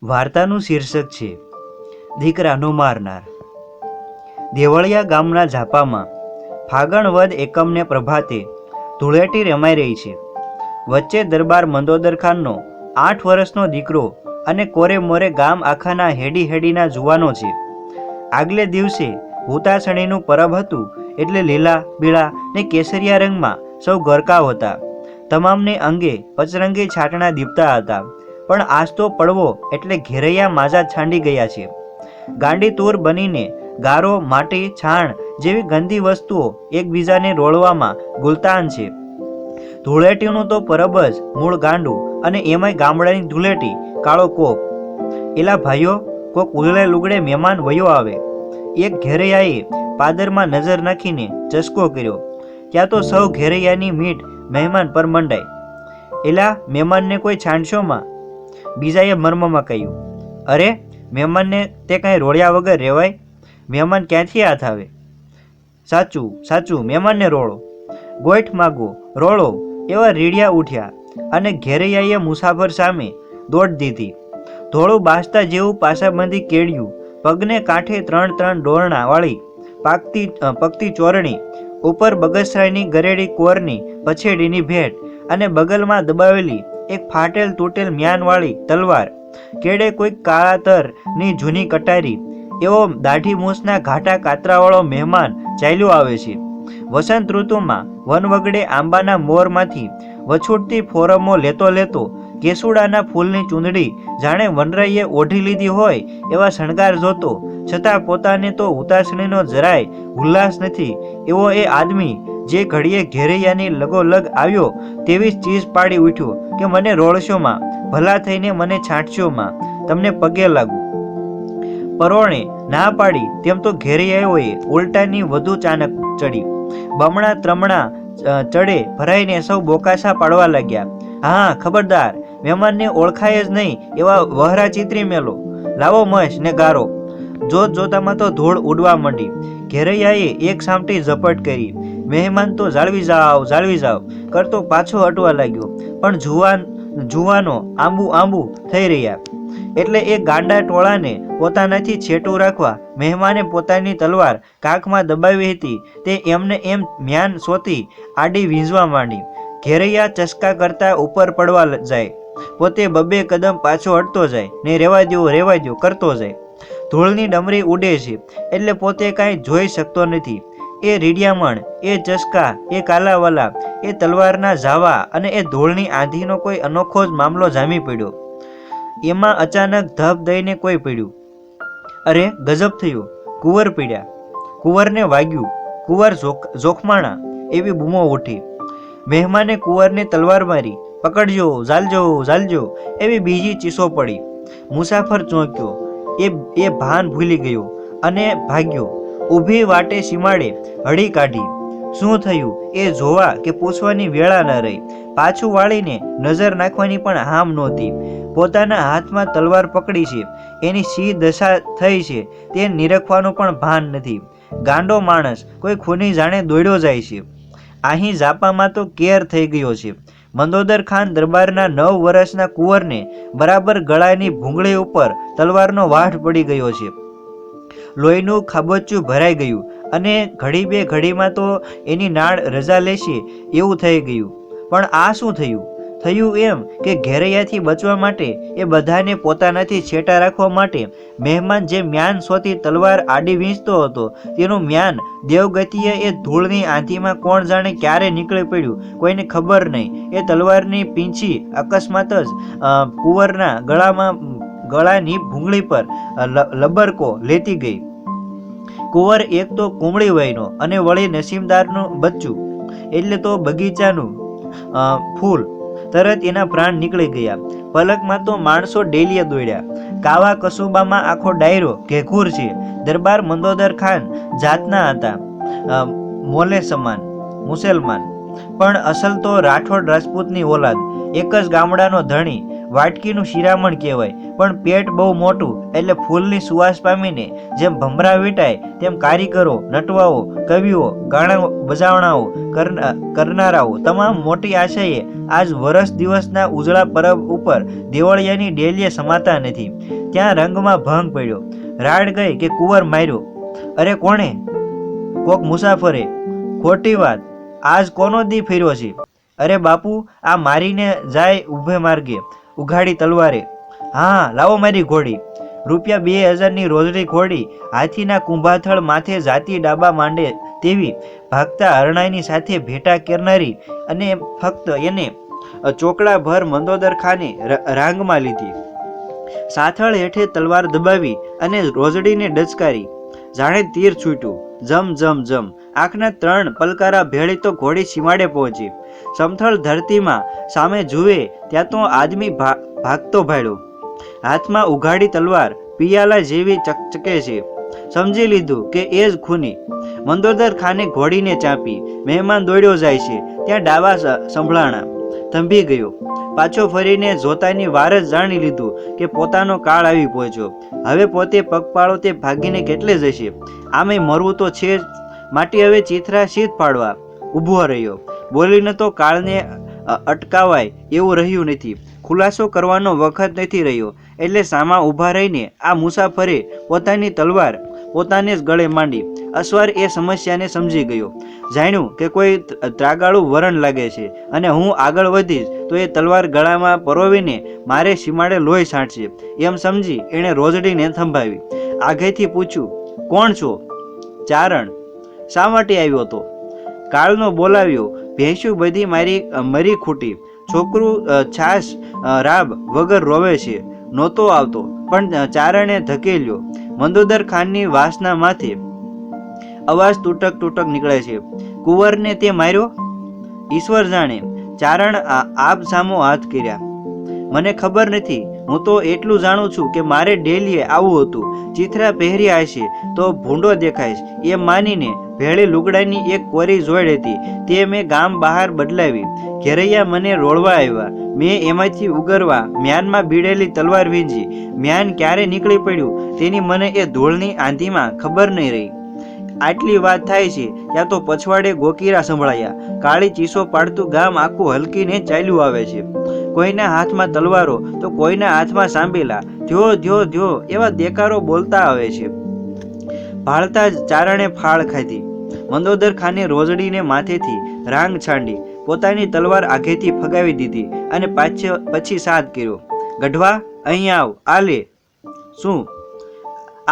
વાર્તાનું શીર્ષક છે દીકરાનો મારનાર। દેવળિયા ગામના ઝાપામાં ફાગણ વદ એકમને પ્રભાતે ધૂળેટી રમાઈ રહી છે। વચ્ચે દરબાર મંદોદર ખાનનો 8 વર્ષનો દીકરો અને કોરે મોરે ગામ આખાના હેડીના જુવાનો છે। આગલે દિવસે હુતાસણીનું પરબ હતું એટલે લીલા પીળા ને કેસરિયા રંગમાં સૌ ગરકાવ હતા। તમામને અંગે પચરંગી છાટણા દીપતા હતા। પણ આજ તો પડવો એટલે ઘેરૈયા માજા છાંડી ગયા છે। ગાંડી તૂર બનીને ગારો માટી છાણ જેવી ગંદી વસ્તુઓ એકબીજાને રોળવામાં ગુલતાન છે। ધૂળેટીનું તો પરબ જ મૂળ ગાંડું, અને એમાંય ગામડાની ધૂળેટી કાળો કોક। એલા ભાઈઓ, કોક ઉજળે લુગડે મહેમાન વયો આવે। એક ઘેરૈયાએ પાદરમાં નજર નાખીને ચસકો કર્યો, ત્યાં તો સૌ ઘેરૈયાની મીઠ મહેમાન પર મંડાય। એલા મહેમાનને કોઈ છાંટશોમાં? બીજાએ મર્મમાં કહ્યું, અરે મહેમાનને તે કાંઈ રોળ્યા વગર રહેવાય? મહેમાન ક્યાંથી હાથ આવે? સાચું સાચું, મહેમાનને રોળો, ગોઠ માગો, રોળો, એવા રીડિયા ઉઠ્યા અને ઘેરૈયાએ મુસાફર સામે દોડ દીધી। ધોળું બાસતા જેવું પાસાબંધી કેળ્યું, પગને કાંઠે 3 ડોરણા વાળી પગતી ચોરણી, ઉપર બગસરાયની ગરેડી કોરની પછેડીની ભેટ, અને બગલમાં દબાવેલી એક ફાટેલ તૂટેલ મ્યાનવાળી તલવાર, કેડે કોઈક કાળાતરની જૂની કટારી, એવો દાઢી મૂછના ઘાટા કાતરાવાળો મહેમાન ચાલ્યો આવે છે। વસંત ઋતુમાં વનવગડે આંબાના મોરમાંથી વછૂટતી ફોરમો લેતો લેતો કેસુડાના ફૂલની ચૂંદડી જાણે વનરાઈએ ઓઢી લીધી હોય એવા શણગાર જોતો, છતાં પોતાને તો હુતાસણીનો જરાય ઉલ્લાસ નથી એવો એ આદમી જે ઘડીએ ઘેરૈયાની લગોલગ આવ્યો તેવી જ ચીજ પાડી ઉઠ્યો કે મને રોળશોમાં, ભલા થઈને મને છાંટશોમાં, તમને પગે લાગુ। પરોણે ના પાડી તેમ તો ઘેરૈયાઓએ ઉલટાની વધુ ચાનક ચડી। બમણા ત્રમણા ચડે ભરાઈને સૌ બોકાસા પાડવા લાગ્યા। હા, ખબરદાર, મહેમાનને ઓળખાય જ નહીં એવા વહરા ચિતરી મેલો, લાવો મશ ને ગારો। જોત જોતામાં તો ધૂળ ઉડવા માંડી। ઘેરૈયાએ એક સામટી ઝપટ કરી, મહેમાન તો જાળવી જાવ કરતો પાછો હટવા લાગ્યો, પણ જુવાનો આંબુ થઈ રહ્યા એટલે એ ગાંડા ટોળાને પોતાનાથી છેટું રાખવા મહેમાને પોતાની તલવાર કાખમાં દબાવી હતી તે એમને એમ મ્યાન સોતી આડી વીંઝવા માંડી। ઘેરૈયા ચસકા કરતા ઉપર પડવા જાય, પોતે 2 કદમ પાછો હટતો જાય ને રેવા દ્યો કરતો જાય। ધૂળની ડમરી ઉડે છે એટલે પોતે કાંઈ જોઈ શકતો નથી। એ રીડિયામણ, એ ચસકા, એ કાલાવાલા, એ તલવારના ઝાવા અને એ ધૂળની આંધીનો કોઈ અનોખો જ મામલો જામી પડ્યો। એમાં અચાનક ધબ દઈને કોઈ પડ્યું। અરે ગજબ થયું, કુંવર પીડ્યા, કુંવરને વાગ્યું, કુંવર જોખમાણા એવી બૂમો ઉઠી। મહેમાને કુંવરને તલવાર મારી, પકડજો, ઝાલજો એવી બીજી ચીસો પડી। મુસાફર ચોંક્યો, એ ભાન ભૂલી ગયો અને ભાગ્યો। ઊભી વાટે સીમાડે હળી કાઢી। શું થયું એ જોવા કે પૂછવાની વેળા ન રહી। પાછું વાળીને નજર નાખવાની પણ હામ નહોતી। પોતાના હાથમાં તલવાર પકડી છે, એની સી દશા થઈ છે તે નિરખવાનું પણ ભાન નથી। ગાંડો માણસ કોઈ ખૂની જાણે દોડ્યો જાય છે। અહીં ઝાપામાં તો કેર થઈ ગયો છે। મંદોદર ખાન દરબારના 9 વર્ષના કુંવરને બરાબર ગળાની ભૂંગળી ઉપર તલવારનો વાઢ પડી ગયો છે। લોહીનું ખાબોચિયું ભરાઈ ગયું અને ઘડી બે ઘડીમાં તો એની નાળ રજા લેશે એવું થઈ ગયું। પણ આ શું થયું એમ કે ઘેરૈયાથી બચવા માટે, એ બધાને પોતાનાથી છેટા રાખવા માટે મહેમાન જે મ્યાન સોતી તલવાર આડી વીંચતો હતો તેનું મ્યાન દેવગતિએ એ ધૂળની આંધીમાં કોણ જાણે ક્યારે નીકળી પડ્યું કોઈને ખબર નહીં। એ તલવારની પીંછી અકસ્માત જ કુંવરના ગળાની ભૂંગળી પર લબરકો લેતી ગઈ। કુંવર એક તો કુમળી વયનો અને વળી નસીબદારનું બચ્ચું એટલે તો બગીચાનું ફૂલ, તરત એના પ્રાણ નીકળી ગયા। પલકમાં તો માણસો ડેલીએ દોડ્યા। કાવા કસુબામાં આખો ડાયરો ઘેઘૂર છે। દરબાર મંદોદર ખાન જાતના હતા મોલે સમાન મુસલમાન, પણ અસલ તો રાઠોડ રાજપૂતની ઓલાદ, એક જ ગામડાનો ધણી, વાટકીનું શિરામણ કહેવાય, પણ પેટ બહુ મોટું એટલે ફૂલની સુવાસ પામીને જેમ ભમરા વીંટાય તેમ કારીગરો, નટવાઓ, કવિઓ, ગાણા બજાવણાઓ કરનારાઓ તમામ મોટી આશાએ આજ વરસ દિવસના ઉજળા પરબ ઉપર દેવળિયાની ડેલીએ સમાતા નથી. ત્યાં રંગમાં ભંગ પડ્યો. રાડ ગઈ કે કુંવર માર્યો? અરે કોણે? કોક મુસાફરે. ખોટી વાત, આજ કોનો દી ફેર્યો છે? અરે બાપુ, આ મારીને જાય ઊભે માર્ગે ઉઘાડી તલવારે. હા, લાવો મારી ઘોડી. ₹2000ની રોજડી ઘોડી હાથીના કુંભાથળ માથે જાતી ડાબા માંડે તેવી ભાગતા હરણાઈની સાથે ભેટા કરનારી અને ફક્ત એને ચોકડા ભર મંદોદર ખાને રાંગમાં લીધી. સાથળ હેઠે તલવાર દબાવી અને રોજડીને ડચકારી. જાણે તીર છૂટ્યું. જમ જમ જમ આંખના 3 પલકારા ભેળી તો ઘોડી સીમાડે પહોંચી. સમથળ ધરતીમાં સામે જુએ ત્યાં તો આદમી ભાગતો ભાળ્યો. હાથમાં ઉઘાડી તલવાર પિયાલા જેવી ચકચકે છે. સમજી લીધું કે એ જ ખૂની. મંદોદર ખાને ઘોડીને ચાંપી. મહેમાન દોડ્યો જાય છે ત્યાં ડાબા સંભળાણા. થંભી ગયો. પાછો ફરીને જોતાની વાર જ જાણી લીધું કે પોતાનો કાળ આવી પહોંચ્યો. હવે પોતે પગપાળો તે ભાગીને કેટલે જશે? આમે મરવું તો છે જ. માટે હવે ચિથરા શીત પાડવા ઊભો રહ્યો. બોલીને તો કાળને અટકાવાય એવું રહ્યું નથી. ખુલાસો કરવાનો વખત નથી રહ્યો. એટલે સામા ઊભા રહીને આ મુસાફરે પોતાની તલવાર પોતાને જ ગળે માંડી. અસવાર એ સમસ્યાને સમજી ગયો. જાણ્યું કે કોઈ ત્રાગાળું વરણ લાગે છે અને હું આગળ વધીશ તો એ તલવાર ગળામાં પરોવીને મારે સીમાડે લોહી છાંટશે એમ સમજી એણે રોજડીને થંભાવી. આગેથી પૂછ્યું, કોણ છો? ચારણ. શા માટે આવ્યો હતો? કાળનો બોલાવ્યો. ભેંસું બધી મારી મરી ખૂટી. છોકરું છાસ રાબ વગર રોવે છે. નહોતો આવતો પણ ચારણે ધકેલ્યો. મંદોદર ખાનની વાસના માથે અવાજ તૂટક તૂટક નીકળે છે. કુંવરને તે માર્યો? ઈશ્વર જાણે. ચારણ આપ સામો હાથ કર્યા. મને ખબર નથી. હું તો એટલું જાણું છું કે મારે ડેલીએ આવું હતું. ચિથરા પહેર્યા હશે તો ભૂંડો દેખાઈશ એમ માનીને ભેળી લુગડાની એક કોરી જોડ હતી તે મેં ગામ બહાર બદલાવી. ઘેરૈયા મને રોળવા આવ્યા. મેં એમાંથી ઉગરવા મ્યાનમાં બીડેલી તલવાર વીંજી. મ્યાન ક્યારે નીકળી પડ્યું તેની મને એ ધૂળની આંધીમાં ખબર નહીં રહી. આટલી વાત થાય છે ત્યાં તો પછવાડે ગોકીરા સંભળાયા. કાળી ચીસો પાડતું ગામ આખું હલકીને ચાલ્યું આવે છે. કોઈના હાથમાં તલવારો તો કોઈના હાથમાં સાંભેલા. ધ્યો ધ્યો ધ્યો એવા દેકારો બોલતા આવે છે. ભાળતા જ ચારણે ફાળ ખાધી. મંદોદર ખાને રોજડીને માથેથી રાંગ છાંડી. પોતાની તલવાર આગેથી ફગાવી દીધી અને પછી સાદ કર્યો. ગઢવા, અહીં આવ. આ લે. શું?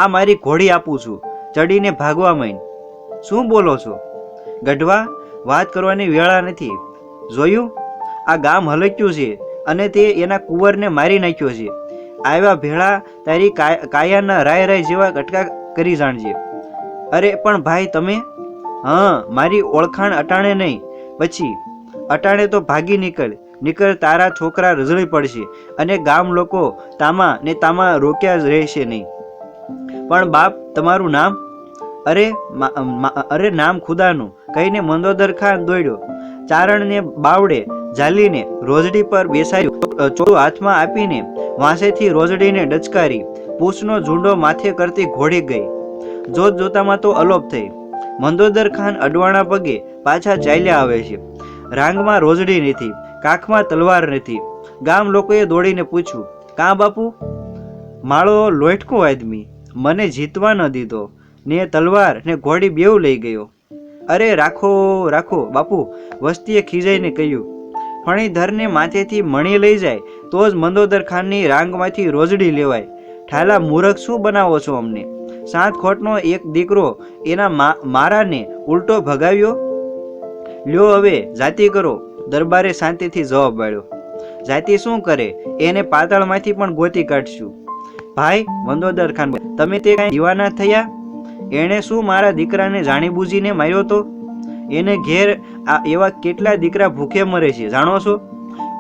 આ મારી ઘોડી આપું છું. ચડીને ભાગવા માંડ. શું બોલો છો? ગઢવા, વાત કરવાની વેળા નથી. જોયું? આ ગામ હલક્યું છે અને તે એના કુંવરને મારી નાખ્યો છે. આવ્યા ભેળા તારી કાયાના રાય રાય જેવા કટકા કરી જાણજે. અરે પણ ભાઈ તમે? હા, મારી ઓળખાણ અટાણે નહીં, પછી. અટાણે તો ભાગી નીકળ તારા છોકરા રઝળી પડશે અને ગામ લોકો તામા ને તામા રોક્યા જ રહેશે નહીં. પણ બાપ, તમારું નામ? અરે નામ ખુદાનું કહીને મંદોદર ખાન દોડ્યો. ચારણને બાવડે ઝાલીને રોજડી પર બેસાડ્યો. ચોળું હાથમાં આપીને વાંસેથી રોજડીને ડચકારી. પૂછનો ઝૂંડો માથે કરતી ઘોડી ગઈ. જોત જોતામાં તો અલોપ થઈ. મંદોદર ખાન અડવાણા પગે પાછા ચાલ્યા આવે છે. રાંગમાં રોજડી નથી, કાખમાં તલવાર નથી. ગામ લોકોએ દોડીને પૂછ્યું, કાં બાપુ? માળો લોટકો આદમી મને જીતવા ન દીધો ને તલવાર ને ઘોડી બેઉ લઈ ગયો. અરે રાખો રાખો બાપુ, વસ્તીએ ખીજાઈને કહ્યું. ફણીધરને માથેથી મણી લઈ જાય તો જ મંદોદર ખાનની રાંગમાંથી રોજડી લેવાય. ઠાલા મૂરખ શું બનાવો છો અમને? 7 ખોટનો એક દીકરો એના મારાને ઉલટો ભગાવ્યો. લ્યો હવે જાતિ કરો. દરબારે શાંતિથી જવાબ આપ્યો. જાતિ શું કરે? એને પાતાળમાંથી પણ ગોતી કાઢશું. ભાઈ, મંદોદર ખાન, તમે તે કાંઈ દીવાના થયા? એણે શું મારા દીકરાને જાણીબૂજીને માર્યો તો? એને ઘેર એવા કેટલા દીકરા ભૂખે મરે છે જાણો છો?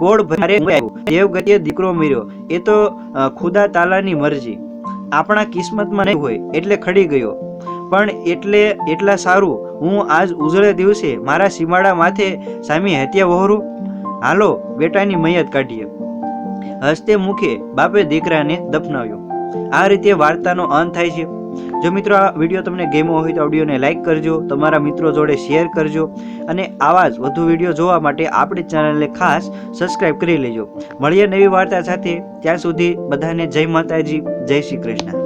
કોડ ભારે દેવગતિએ દીકરો મર્યો એ તો ખુદા તાલાની મરજી. આપણા કિસ્મતમાં નહીં હોય એટલે ખડી ગયો. પણ એટલા સારું હું આજ ઉજળે દિવસે મારા સીમાડા માથે સામી હત્યા વહોરું. હાલો બેટાની મૈયત કાઢીએ. હસતે મુખે બાપે દીકરાને દફનાવ્યો. આ રીતે વાર્તાનો અંત થાય છે. જો મિત્રો આ વિડીયો તમને ગમ્યો હોય તો વિડીયોને લાઇક કરજો, તમારા મિત્રો જોડે શેર કરજો અને આવા જ વધુ વિડીયો જોવા માટે આપણી ચેનલને ખાસ સબસ્ક્રાઇબ કરી લેજો. મળીએ નવી વાર્તા સાથે. ત્યાં સુધી બધાને જય માતાજી, જય શ્રી કૃષ્ણ.